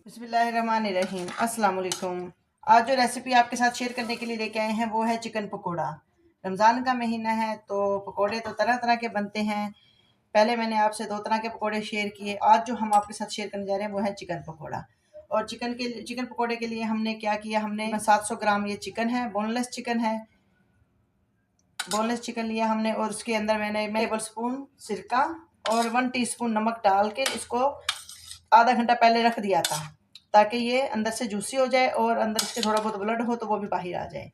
बिस्मिल्लाहिर्रहमानिर्रहीम। अस्सलाम वालेकुम। आज जो रेसिपी आपके साथ शेयर करने के लिए लेके आए हैं वो है चिकन पकोड़ा। रमज़ान का महीना है तो पकोड़े तो तरह तरह के बनते हैं। पहले मैंने आपसे दो तरह के पकोड़े शेयर किए। आज जो हम आपके साथ शेयर करने जा रहे हैं वो है चिकन पकोड़ा। और चिकन पकोड़े के लिए हमने क्या किया, हमने 700 ग्राम ये चिकन है, बोनलेस चिकन है। बोनलेस चिकन लिया हमने और उसके अंदर मैंने टेबल स्पून सिरका और 1 टीस्पून नमक डाल के इसको आधा घंटा पहले रख दिया था, ताकि ये अंदर से जूसी हो जाए और अंदर इसके थोड़ा बहुत ब्लड हो तो वो भी बाहर आ जाए।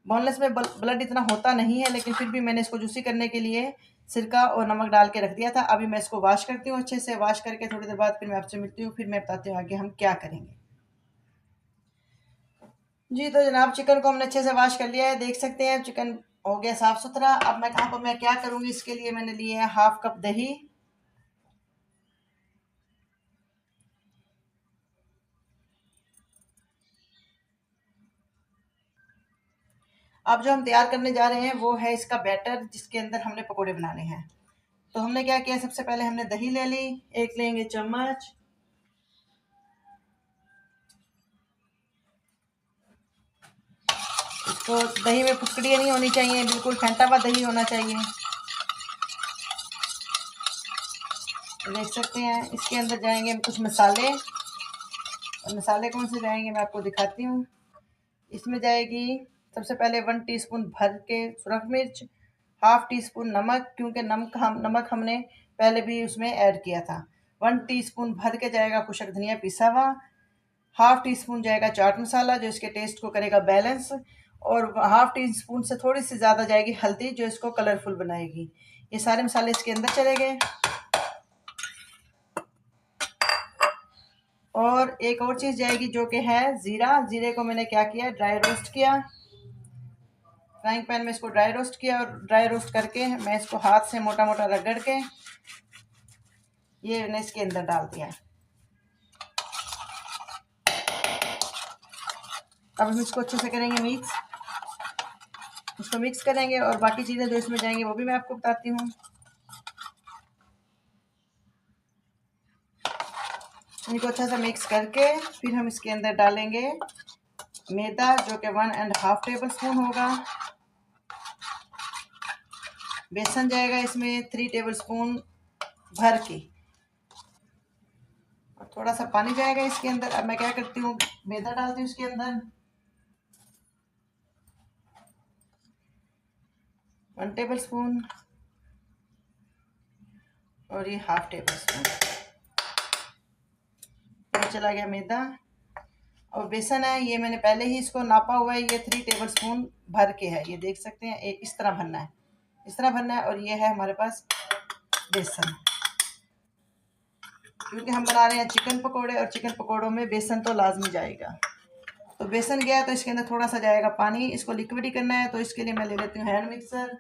बोनलेस में ब्लड इतना होता नहीं है, लेकिन फिर भी मैंने इसको जूसी करने के लिए सिरका और नमक डाल के रख दिया था। अभी मैं इसको वॉश करती हूँ अच्छे से। वॉश करके थोड़ी देर बाद फिर मैं आपसे मिलती हूँ, फिर मैं बताती हूँ आगे हम क्या करेंगे। जी तो जनाब, चिकन को हमने अच्छे से वॉश कर लिया है, देख सकते हैं चिकन हो गया साफ़ सुथरा। अब मैं कहाँ पर मैं क्या करूँगी, इसके लिए मैंने लिए है हाफ कप दही। अब जो हम तैयार करने जा रहे हैं वो है इसका बैटर, जिसके अंदर हमने पकोड़े बनाने हैं। तो हमने क्या किया, सबसे पहले हमने दही ले ली, एक लेंगे चम्मच। इसको दही में फुटकड़ियाँ नहीं होनी चाहिए, बिल्कुल फेंटा हुआ दही होना चाहिए। तो देख सकते हैं इसके अंदर जाएंगे कुछ मसाले, और मसाले कौन से जाएंगे मैं आपको दिखाती हूँ। इसमें जाएगी सबसे पहले 1 टीस्पून भर के सुरख मिर्च, हाफ टी स्पून नमक, क्योंकि नमक हमने पहले भी उसमें ऐड किया था। 1 टीस्पून भर के जाएगा खुशक धनिया पिसा हुआ, हाफ टी स्पून जाएगा चाट मसाला जो इसके टेस्ट को करेगा बैलेंस, और हाफ टी स्पून से थोड़ी सी ज़्यादा जाएगी हल्दी जो इसको कलरफुल बनाएगी। ये सारे मसाले इसके अंदर चले गए। और एक और चीज़ जाएगी जो कि है ज़ीरा। ज़ीरे को मैंने क्या किया, ड्राई रोस्ट किया। फ्राइंग पैन में इसको ड्राई रोस्ट किया, और ड्राई रोस्ट करके मैं इसको हाथ से मोटा मोटा रगड़ के ये मैंने इसके अंदर डाल दिया। अब हम इसको अच्छे से करेंगे मिक्स। इसको मिक्स करेंगे और बाकी चीज़ें जो इसमें जाएंगी वो भी मैं आपको बताती हूँ। इनको अच्छा सा मिक्स करके फिर हम इसके अंदर डालेंगे मैदा, जो कि 1.5 टेबल स्पून होगा। बेसन जाएगा इसमें 3 टेबल स्पून भर के, और थोड़ा सा पानी जाएगा इसके अंदर। अब मैं क्या करती हूँ, मैदा डालती हूँ इसके अंदर 1 टेबल स्पून, और ये हाफ टेबल स्पून। चला गया मैदा। और बेसन है, ये मैंने पहले ही इसको नापा हुआ है, ये 3 टेबल स्पून भर के है। ये देख सकते हैं, एक इस तरह भरना है, इस तरह भरना है। और ये है हमारे पास बेसन, क्योंकि हम बना रहे हैं चिकन पकोड़े, और चिकन पकोड़ों में बेसन तो लाजमी जाएगा। तो बेसन गया तो इसके अंदर थोड़ा सा जाएगा पानी। इसको लिक्विड ही करना है, तो इसके लिए मैं ले लेती हूँ हैंड मिक्सर।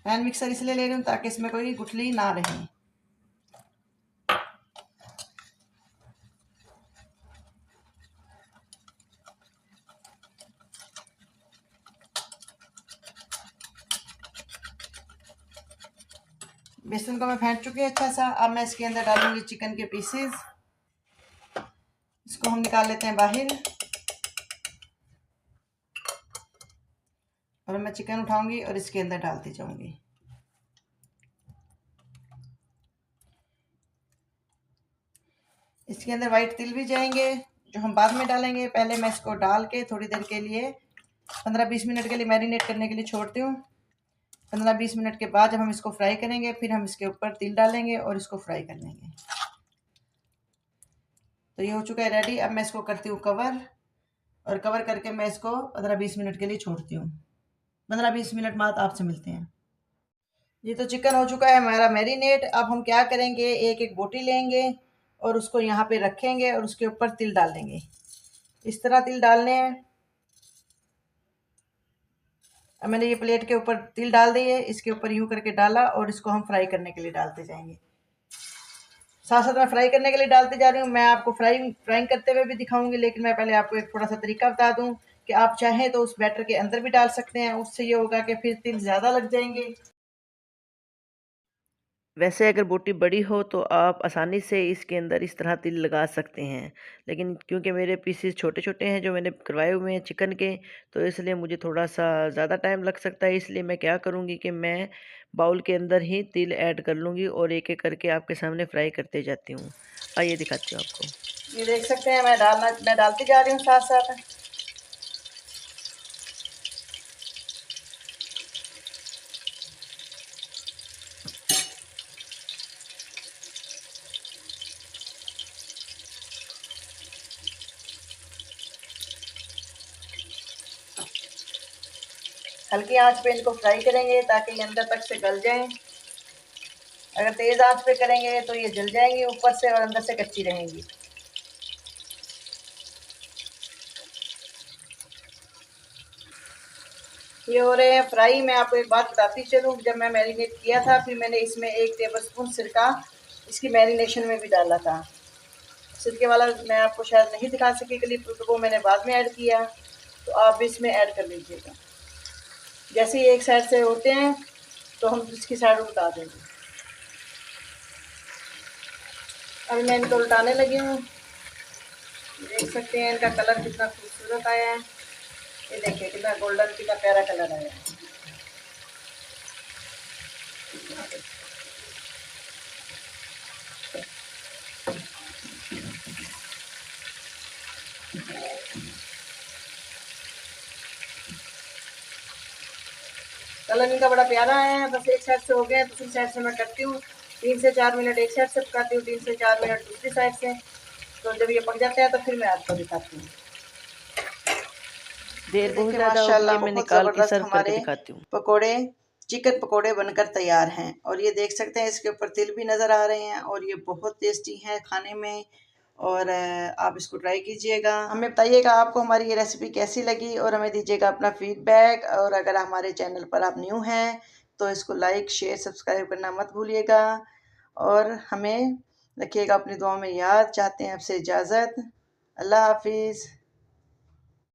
हैंड मिक्सर इसलिए ले रही हूँ ताकि इसमें कोई गुठली ना रहे। बेसन को मैं फेंट चुकी है अच्छा सा। अब मैं इसके अंदर डालूंगी चिकन के पीसेस। इसको हम निकाल लेते हैं बाहर, और मैं चिकन उठाऊंगी और इसके अंदर डालती जाऊंगी। इसके अंदर वाइट तिल भी जाएंगे जो हम बाद में डालेंगे। पहले मैं इसको डाल के थोड़ी देर के लिए 15-20 मिनट के लिए मैरिनेट करने के लिए छोड़ती हूँ। 15-20 मिनट के बाद जब हम इसको फ्राई करेंगे, फिर हम इसके ऊपर तिल डालेंगे और इसको फ्राई कर लेंगे। तो ये हो चुका है रेडी। अब मैं इसको करती हूँ कवर, और कवर करके मैं इसको 15-20 मिनट के लिए छोड़ती हूँ। 15-20 मिनट बाद आपसे मिलते हैं। ये तो चिकन हो चुका है हमारा मैरिनेट। अब हम क्या करेंगे, एक एक बोटी लेंगे और उसको यहाँ पे रखेंगे, और उसके ऊपर तिल डाल देंगे। इस तरह तिल डालने हैं। अब मैंने ये प्लेट के ऊपर तिल डाल दिए, इसके ऊपर यूं करके डाला, और इसको हम फ्राई करने के लिए डालते जाएंगे। साथ साथ मैं फ्राई करने के लिए डालते जा रही हूँ। मैं आपको फ्राइंग करते हुए भी दिखाऊंगी, लेकिन मैं पहले आपको एक थोड़ा सा तरीका बता दूं कि आप चाहें तो उस बैटर के अंदर भी डाल सकते हैं। उससे ये होगा कि फिर तिल ज़्यादा लग जाएंगे। वैसे अगर बोटी बड़ी हो तो आप आसानी से इसके अंदर इस तरह तिल लगा सकते हैं, लेकिन क्योंकि मेरे पीसेस छोटे छोटे हैं जो मैंने करवाए हुए हैं चिकन के, तो इसलिए मुझे थोड़ा सा ज़्यादा टाइम लग सकता है। इसलिए मैं क्या करूँगी कि मैं बाउल के अंदर ही तिल ऐड कर लूँगी और एक एक करके आपके सामने फ्राई करते जाती हूँ। आइए दिखाती हूँ आपको। ये देख सकते हैं मैं डालती जा रही हूँ साथ साथ। हल्की आंच पे इनको फ्राई करेंगे ताकि ये अंदर तक से गल जाएं। अगर तेज़ आंच पे करेंगे तो ये जल जाएंगी ऊपर से और अंदर से कच्ची रहेंगी। ये हो रहे हैं फ्राई। मैं आपको एक बात बताती चलूँ, जब मैं मैरिनेट किया था फिर मैंने इसमें 1 टेबलस्पून सिरका इसकी मैरिनेशन में भी डाला था। सिरके वाला मैं आपको शायद नहीं दिखा सकी क्लिप, तो वो मैंने बाद में ऐड किया, तो आप भी इसमें ऐड कर लीजिएगा। जैसे ही एक साइड से होते हैं तो हम इसकी साइड उल्टा देंगे। अभी मैं इनको उल्टाने लगी हूँ। देख सकते हैं इनका कलर कितना खूबसूरत आया है। ये देखिए कितना गोल्डन, कितना प्यारा कलर आया है। कलर इनका बड़ा प्यारा है। बस एक साइड से हो गया, दूसरी साइड से मैं करती हूँ। 3 से 4 मिनट एक साइड से पकाती हूँ, 3 से 4 मिनट दूसरी साइड से। तो जब ये पक जाता है तो फिर मैं आपको दिखाती हूँ। देर ये बहुत देखिए ज़्यादा होगी माशाल्लाह है, मैं बहुत निकाल के ज़बरदस्त सर्व करके हमारे दिखाती हूँ। पकोड़े, चिकन पकोड़े बनकर तैयार हैं। और ये देख सकते हैं इसके ऊपर तिल भी नज़र आ रहे हैं और ये बहुत टेस्टी हैं खाने में। और आप इसको ट्राई कीजिएगा। हमें बताइएगा आपको हमारी ये रेसिपी कैसी लगी और हमें दीजिएगा अपना फीडबैक। और अगर हमारे चैनल पर आप न्यू हैं तो इसको लाइक शेयर सब्सक्राइब करना मत भूलिएगा। और हमें रखिएगा अपनी दुआ में याद। चाहते हैं आपसे इजाज़त। अल्लाह हाफिज़।